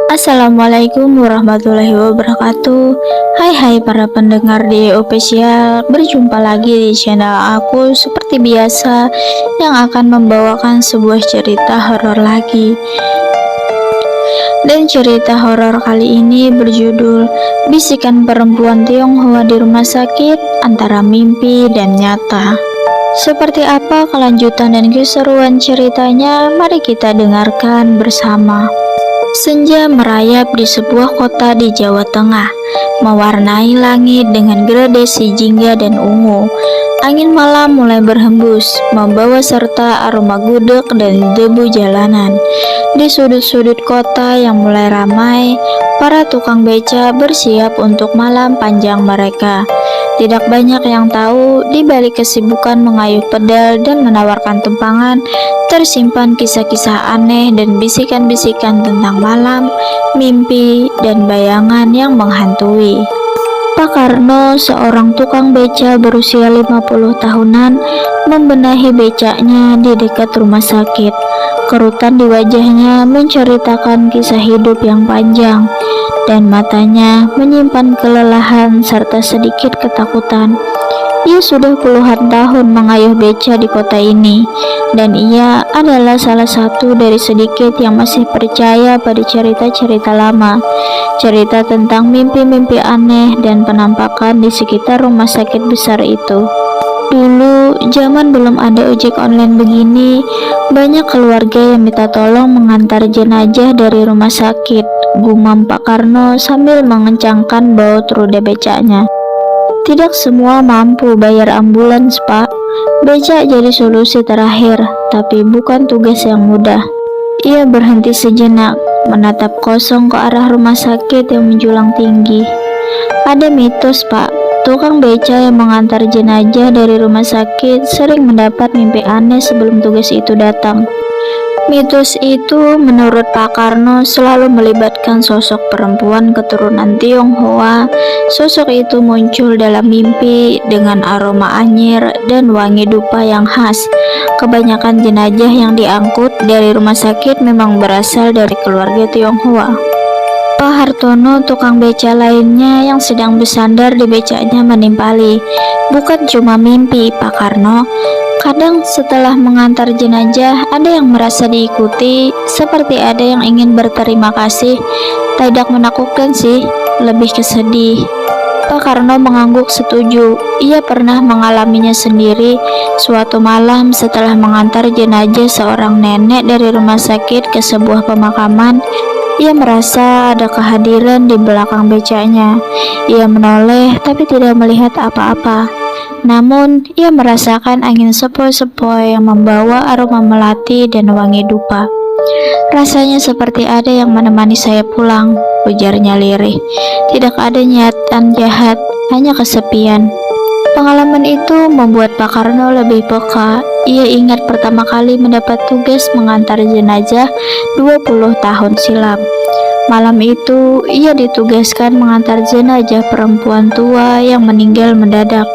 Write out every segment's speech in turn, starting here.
Assalamualaikum warahmatullahi wabarakatuh. Hai para pendengar di official, berjumpa lagi di channel aku seperti biasa yang akan membawakan sebuah cerita horor lagi. Dan cerita horor kali ini berjudul Bisikan Perempuan Tionghoa di Rumah Sakit Antara Mimpi dan Nyata. Seperti apa kelanjutan dan keseruan ceritanya? Mari kita dengarkan bersama. Senja merayap di sebuah kota di Jawa Tengah, mewarnai langit dengan gradasi jingga dan ungu. Angin malam mulai berhembus, membawa serta aroma gudeg dan debu jalanan. Di sudut-sudut kota yang mulai ramai, para tukang beca bersiap untuk malam panjang mereka. Tidak banyak yang tahu, di balik kesibukan mengayuh pedal dan menawarkan tumpangan, tersimpan kisah-kisah aneh dan bisikan-bisikan tentang malam, mimpi, dan bayangan yang menghantui. Pak Karno, seorang tukang beca berusia 50 tahunan, membenahi becaknya di dekat rumah sakit. Kerutan di wajahnya menceritakan kisah hidup yang panjang, dan matanya menyimpan kelelahan serta sedikit ketakutan. Ia sudah puluhan tahun mengayuh beca di kota ini, dan ia adalah salah satu dari sedikit yang masih percaya pada cerita-cerita lama, cerita tentang mimpi-mimpi aneh dan penampakan di sekitar rumah sakit besar itu. Dulu, zaman belum ada ojek online begini, banyak keluarga yang minta tolong mengantar jenazah dari rumah sakit, gumam Pak Karno sambil mengencangkan baut roda becaknya. Tidak semua mampu bayar ambulans, Pak. Becak jadi solusi terakhir, tapi bukan tugas yang mudah. Ia berhenti sejenak, menatap kosong ke arah rumah sakit yang menjulang tinggi. Ada mitos, Pak. Tukang beca yang mengantar jenazah dari rumah sakit sering mendapat mimpi aneh sebelum tugas itu datang. Mitos itu menurut Pak Karno selalu melibatkan sosok perempuan keturunan Tionghoa. Sosok itu muncul dalam mimpi dengan aroma anyir dan wangi dupa yang khas. Kebanyakan jenazah yang diangkut dari rumah sakit memang berasal dari keluarga Tionghoa. Pak Hartono, tukang beca lainnya yang sedang bersandar di becaknya menimpali. Bukan cuma mimpi, Pak Karno. Kadang setelah mengantar jenazah, ada yang merasa diikuti, seperti ada yang ingin berterima kasih. Tidak menakutkan sih, lebih ke sedih. Pak Karno mengangguk setuju. Ia pernah mengalaminya sendiri. Suatu malam setelah mengantar jenazah seorang nenek dari rumah sakit ke sebuah pemakaman, ia merasa ada kehadiran di belakang becaknya. Ia menoleh tapi tidak melihat apa-apa. Namun, ia merasakan angin sepoi-sepoi yang membawa aroma melati dan wangi dupa. Rasanya seperti ada yang menemani saya pulang, ujarnya lirih. Tidak ada niatan jahat, hanya kesepian. Pengalaman itu membuat Pak Karno lebih peka. Ia ingat pertama kali mendapat tugas mengantar jenazah 20 tahun silam. Malam itu, ia ditugaskan mengantar jenazah perempuan tua yang meninggal mendadak.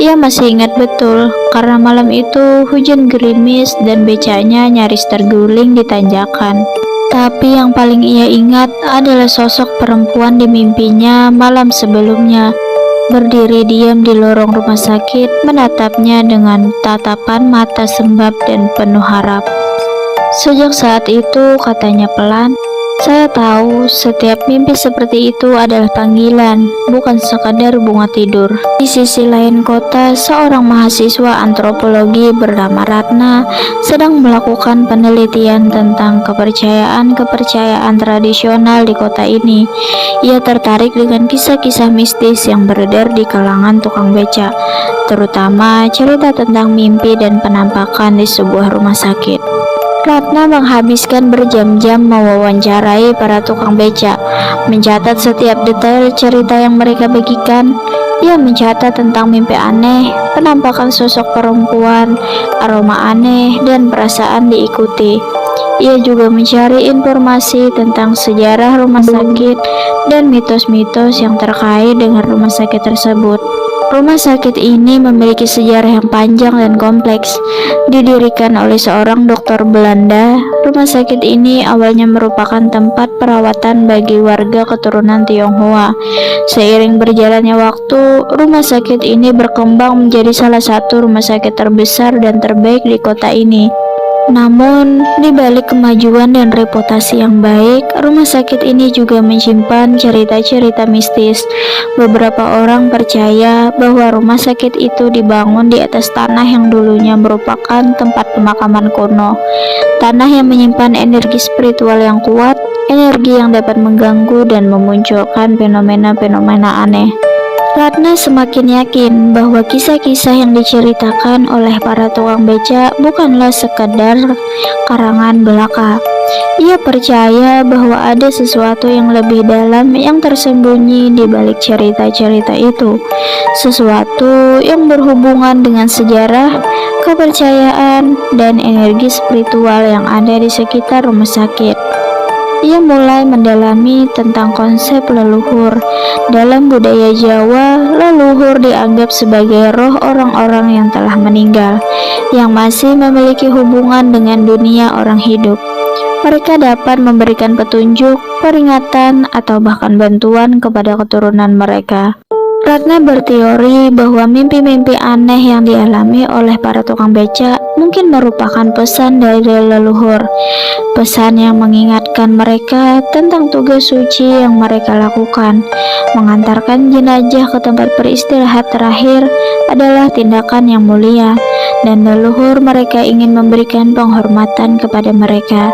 Ia masih ingat betul, karena malam itu hujan gerimis dan becaknya nyaris terguling di tanjakan. Tapi yang paling ia ingat adalah sosok perempuan di mimpinya malam sebelumnya. Berdiri diam di lorong rumah sakit, menatapnya dengan tatapan mata sembab dan penuh harap. Sejak saat itu, katanya pelan, saya tahu setiap mimpi seperti itu adalah panggilan, bukan sekadar bunga tidur. Di sisi lain kota, seorang mahasiswa antropologi bernama Ratna sedang melakukan penelitian tentang kepercayaan tradisional di kota ini. Ia tertarik dengan kisah-kisah mistis yang beredar di kalangan tukang beca, terutama cerita tentang mimpi dan penampakan di sebuah rumah sakit. Ratna menghabiskan berjam-jam mewawancarai para tukang beca, mencatat setiap detail cerita yang mereka bagikan. Ia mencatat tentang mimpi aneh, penampakan sosok perempuan, aroma aneh, dan perasaan diikuti. Ia juga mencari informasi tentang sejarah rumah sakit dan mitos-mitos yang terkait dengan rumah sakit tersebut. Rumah sakit ini memiliki sejarah yang panjang dan kompleks. Didirikan oleh seorang dokter Belanda, rumah sakit ini awalnya merupakan tempat perawatan bagi warga keturunan Tionghoa. Seiring berjalannya waktu, rumah sakit ini berkembang menjadi salah satu rumah sakit terbesar dan terbaik di kota ini. Namun, di balik kemajuan dan reputasi yang baik, rumah sakit ini juga menyimpan cerita-cerita mistis. Beberapa orang percaya bahwa rumah sakit itu dibangun di atas tanah yang dulunya merupakan tempat pemakaman kuno. Tanah yang menyimpan energi spiritual yang kuat, energi yang dapat mengganggu dan memunculkan fenomena-fenomena aneh. Ratna semakin yakin bahwa kisah-kisah yang diceritakan oleh para tukang beca bukanlah sekedar karangan belaka. Ia percaya bahwa ada sesuatu yang lebih dalam yang tersembunyi di balik cerita-cerita itu. Sesuatu yang berhubungan dengan sejarah, kepercayaan, dan energi spiritual yang ada di sekitar rumah sakit. Ia mulai mendalami tentang konsep leluhur. Dalam budaya Jawa, leluhur dianggap sebagai roh orang-orang yang telah meninggal, yang masih memiliki hubungan dengan dunia orang hidup. Mereka dapat memberikan petunjuk, peringatan, atau bahkan bantuan kepada keturunan mereka. Ratna berteori bahwa mimpi-mimpi aneh yang dialami oleh para tukang beca mungkin merupakan pesan dari leluhur, pesan yang mengingatkan mereka tentang tugas suci yang mereka lakukan. Mengantarkan jenazah ke tempat beristirahat terakhir adalah tindakan yang mulia, dan leluhur mereka ingin memberikan penghormatan kepada mereka.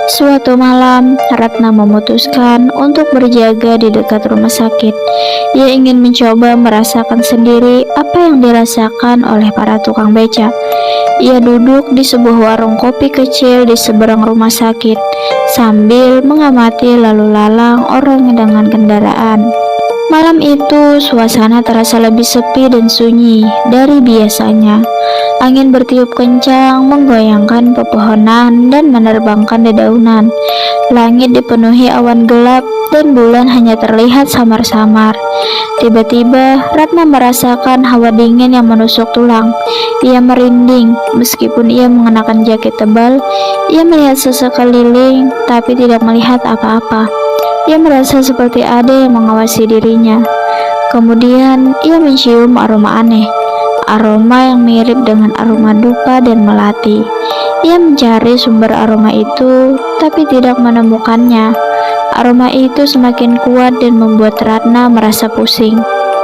Suatu malam, Ratna memutuskan untuk berjaga di dekat rumah sakit. Ia ingin mencoba merasakan sendiri apa yang dirasakan oleh para tukang beca. Ia duduk di sebuah warung kopi kecil di seberang rumah sakit, sambil mengamati lalu lalang orang dengan kendaraan. Malam itu, suasana terasa lebih sepi dan sunyi dari biasanya. Angin bertiup kencang, menggoyangkan pepohonan dan menerbangkan dedaunan. Langit dipenuhi awan gelap dan bulan hanya terlihat samar-samar. Tiba-tiba, Ratna merasakan hawa dingin yang menusuk tulang. Ia merinding, meskipun ia mengenakan jaket tebal. Ia melihat sekeliling, tapi tidak melihat apa-apa. Ia merasa seperti ada yang mengawasi dirinya. Kemudian, ia mencium aroma aneh. Aroma yang mirip dengan aroma dupa dan melati. Ia mencari sumber aroma itu, tapi tidak menemukannya. Aroma itu semakin kuat dan membuat Ratna merasa pusing.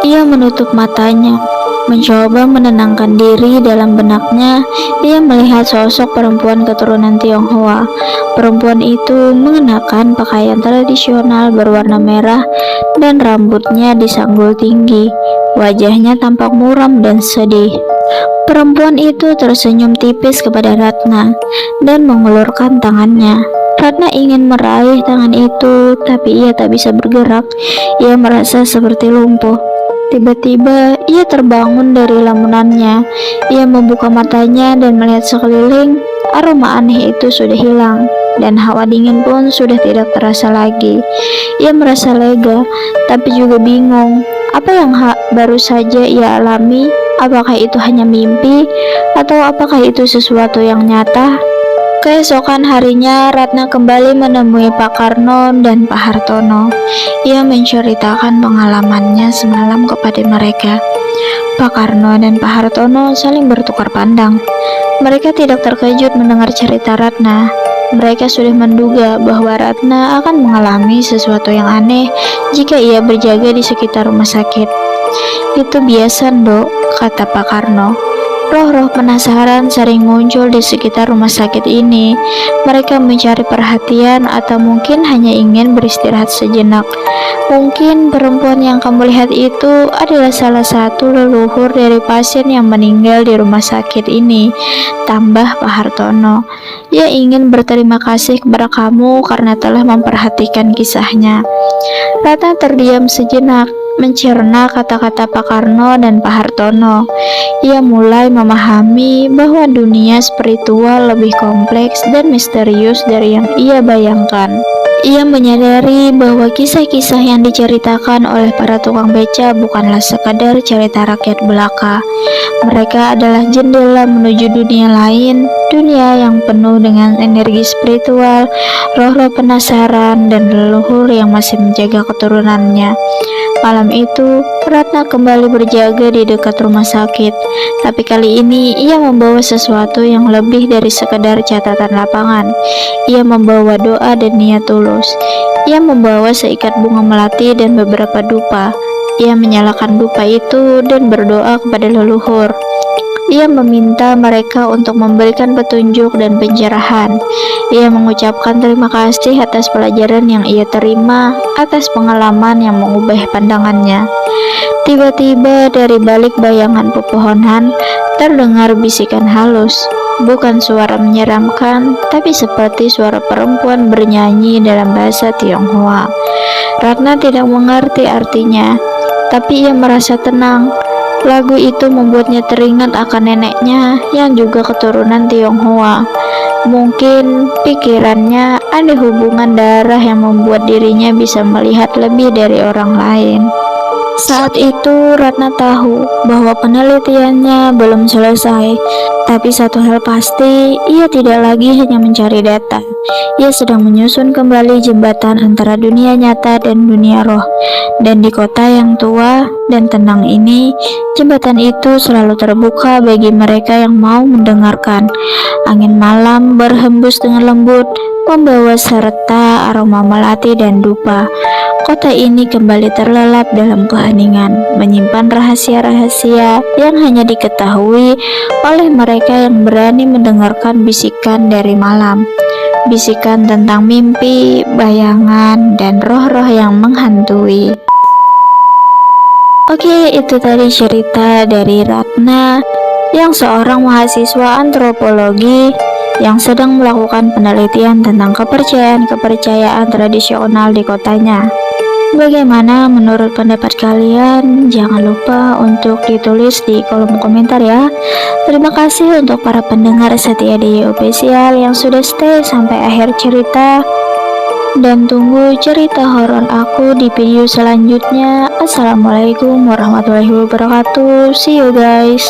Ia menutup matanya, mencoba menenangkan diri. Dalam benaknya, ia melihat sosok perempuan keturunan Tionghoa. Perempuan itu mengenakan pakaian tradisional berwarna merah dan rambutnya disanggul tinggi. Wajahnya tampak muram dan sedih. Perempuan itu tersenyum tipis kepada Ratna dan mengulurkan tangannya. Ratna ingin meraih tangan itu, tapi ia tak bisa bergerak. Ia merasa seperti lumpuh. Tiba-tiba, ia terbangun dari lamunannya. Ia membuka matanya dan melihat sekeliling. Aroma aneh itu sudah hilang, dan hawa dingin pun sudah tidak terasa lagi. Ia merasa lega, tapi juga bingung. Apa yang baru saja ia alami? Apakah itu hanya mimpi, atau apakah itu sesuatu yang nyata? Keesokan harinya, Ratna kembali menemui Pak Karno dan Pak Hartono. Ia menceritakan pengalamannya semalam kepada mereka. Pak Karno dan Pak Hartono saling bertukar pandang. Mereka tidak terkejut mendengar cerita Ratna. Mereka sudah menduga bahwa Ratna akan mengalami sesuatu yang aneh jika ia berjaga di sekitar rumah sakit. Itu biasa, Dok, kata Pak Karno. Roh-roh penasaran sering muncul di sekitar rumah sakit ini. Mereka mencari perhatian atau mungkin hanya ingin beristirahat sejenak. Mungkin perempuan yang kamu lihat itu adalah salah satu leluhur dari pasien yang meninggal di rumah sakit ini, tambah Pak Hartono. Ia ingin berterima kasih kepada kamu karena telah memperhatikan kisahnya. Ratna terdiam sejenak, mencerna kata-kata Pak Karno dan Pak Hartono. Ia mulai memahami bahwa dunia spiritual lebih kompleks dan misterius dari yang ia bayangkan. Ia menyadari bahwa kisah-kisah yang diceritakan oleh para tukang beca bukanlah sekadar cerita rakyat belaka. Mereka adalah jendela menuju dunia lain, dunia yang penuh dengan energi spiritual, roh-roh penasaran, dan leluhur yang masih menjaga keturunannya. Malam itu, Ratna kembali berjaga di dekat rumah sakit, tapi kali ini ia membawa sesuatu yang lebih dari sekadar catatan lapangan. Ia membawa doa dan niat tulus. Ia membawa seikat bunga melati dan beberapa dupa. Ia menyalakan dupa itu dan berdoa kepada leluhur. Ia meminta mereka untuk memberikan petunjuk dan pencerahan. Ia mengucapkan terima kasih atas pelajaran yang ia terima, atas pengalaman yang mengubah pandangannya. Tiba-tiba dari balik bayangan pepohonan terdengar bisikan halus. Bukan suara menyeramkan, tapi seperti suara perempuan bernyanyi dalam bahasa Tionghoa. Ratna tidak mengerti artinya, tapi ia merasa tenang. Lagu itu membuatnya teringat akan neneknya yang juga keturunan Tionghoa. Mungkin pikirannya ada hubungan darah yang membuat dirinya bisa melihat lebih dari orang lain. Saat itu Ratna tahu bahwa penelitiannya belum selesai, tapi satu hal pasti, ia tidak lagi hanya mencari data. Ia sedang menyusun kembali jembatan antara dunia nyata dan dunia roh. Dan di kota yang tua dan tenang ini, jembatan itu selalu terbuka bagi mereka yang mau mendengarkan. Angin malam berhembus dengan lembut, membawa serta aroma melati dan dupa. Kota ini kembali terlelap dalam keheningan, menyimpan rahasia-rahasia yang hanya diketahui oleh mereka yang berani mendengarkan bisikan dari malam. Bisikan tentang mimpi, bayangan, dan roh-roh yang menghantui. Oke, itu tadi cerita dari Ratna, yang seorang mahasiswa antropologi yang sedang melakukan penelitian tentang kepercayaan-kepercayaan tradisional di kotanya. Bagaimana menurut pendapat kalian? Jangan lupa untuk ditulis di kolom komentar ya. Terima kasih untuk para pendengar setia di Official yang sudah stay sampai akhir cerita. Dan tunggu cerita horor aku di video selanjutnya. Assalamualaikum warahmatullahi wabarakatuh. See you guys.